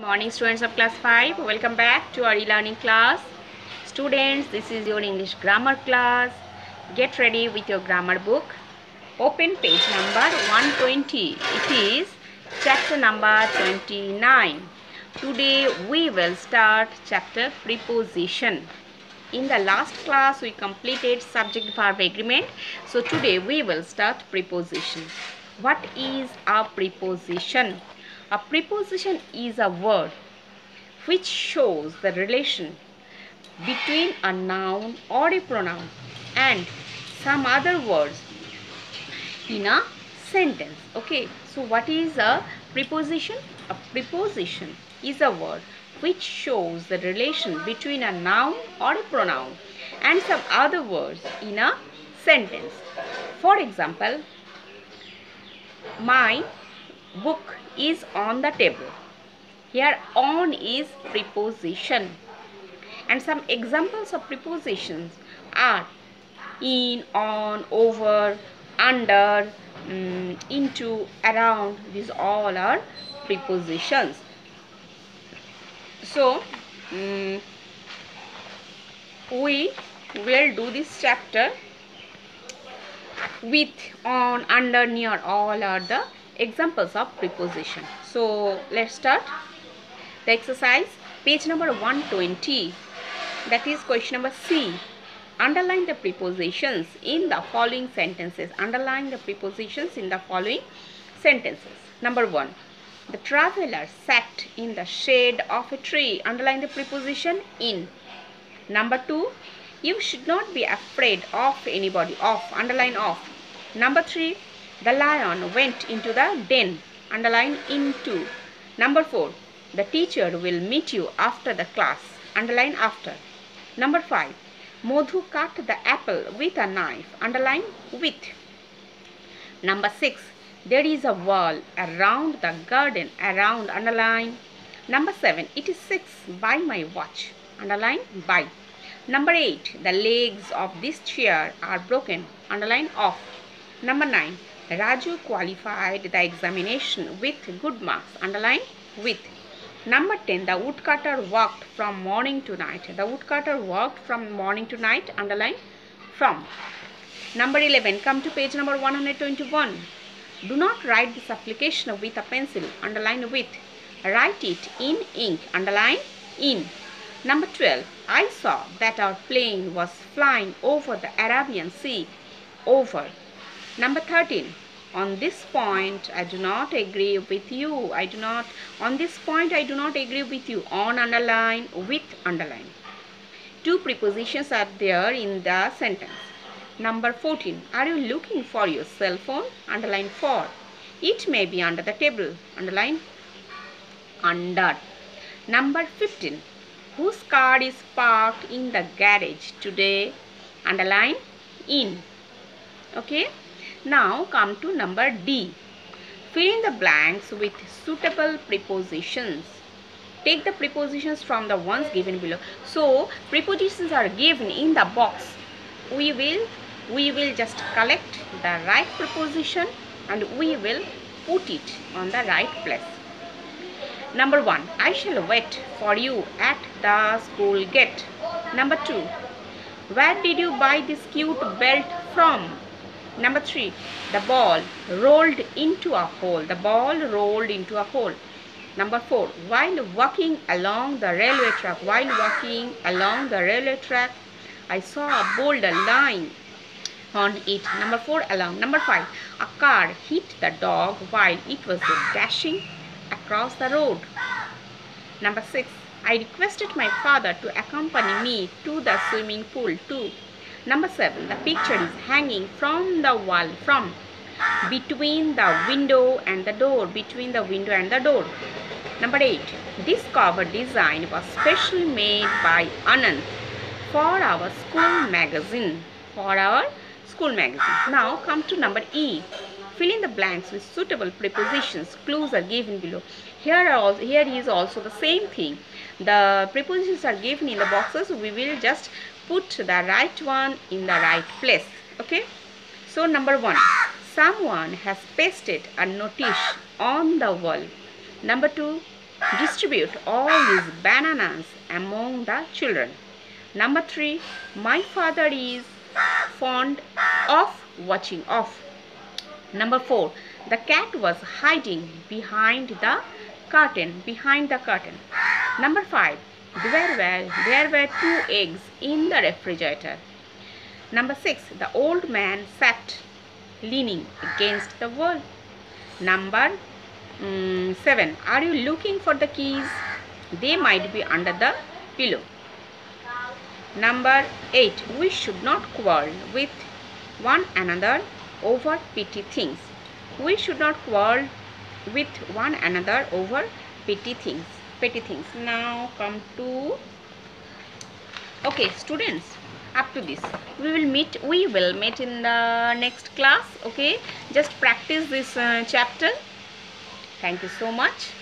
Morning students of class 5, welcome back to our e-learning class. Students, this is your English grammar class. Get ready with your grammar book. Open page number 120. It is chapter number 29. Today we will start chapter preposition. In the last class we completed subject verb agreement. So today we will start preposition. What is a preposition? A preposition is a word which shows the relation between a noun or a pronoun and some other words in a sentence. Okay, so what is a preposition? A preposition is a word which shows the relation between a noun or a pronoun and some other words in a sentence. For example, my book is on the table. Here on is preposition, and some examples of prepositions are in, on, over, under, into, around. These all are prepositions. So we will do this chapter with, on, under, near. All are the examples of preposition. So let's start the exercise. Page number 120, that is question number C. Underline the prepositions in the following sentences. Underline the prepositions in the following sentences. Number 1, the traveler sat in the shade of a tree. Underline the preposition in. Number 2, you should not be afraid of anybody. Of, underline of. Number 3, the lion went into the den. Underline into. Number 4, the teacher will meet you after the class. Underline after. Number 5, Madhu cut the apple with a knife. Underline with. Number 6, there is a wall around the garden. Around, underline. Number 7, it is 6 by my watch. Underline by. Number 8, the legs of this chair are broken. Underline off. Number 9, Raju qualified the examination with good marks. Underline with. Number 10, the woodcutter worked from morning to night. The woodcutter worked from morning to night. Underline from. Number 11, come to page number 121. Do not write this application with a pencil. Underline with. Write it in ink. Underline in. Number 12, I saw that our plane was flying over the Arabian Sea. Over. Number 13, on this point I do not agree with you. On this point I do not agree with you. On, underline, with, underline. Two prepositions are there in the sentence. Number 14, are you looking for your cell phone? Underline for. It may be under the table. Underline under. Number 15, whose car is parked in the garage today? Underline in. Okay. Now come to number D. Fill in the blanks with suitable prepositions. Take the prepositions from the ones given below. So prepositions are given in the box. We will just collect the right preposition and we will put it on the right place. Number 1, I shall wait for you at the school gate. Number 2, where did you buy this cute belt from? Number 3, the ball rolled into a hole. The ball rolled into a hole. Number 4, while walking along the railway track. While walking along the railway track, I saw a boulder lying on it. Number 4, along. Number 5, a car hit the dog while it was dashing across the road. Number 6, I requested my father to accompany me to the swimming pool too. Number 7, the picture is hanging from the wall. From. Between the window and the door. Between the window and the door. Number 8, this cover design was specially made by Anand for our school magazine. For our school magazine. Now come to number E. Fill in the blanks with suitable prepositions. Clues are given below. Here is also the same thing. The prepositions are given in the boxes. We will just put the right one in the right place. Okay. So number 1, someone has pasted a notice on the wall. Number 2, distribute all these bananas among the children. Number 3, my father is fond of watching off. Number 4, the cat was hiding behind the curtain. Number 5, there were 2 eggs in the refrigerator. Number 6, the old man sat leaning against the wall. Number 7, are you looking for the keys? They might be under the pillow. Number 8, we should not quarrel with one another over petty things. We should not quarrel with one another over petty things. Now come to, okay students, up to this we will meet in the next class. Okay, just practice this chapter. Thank you so much.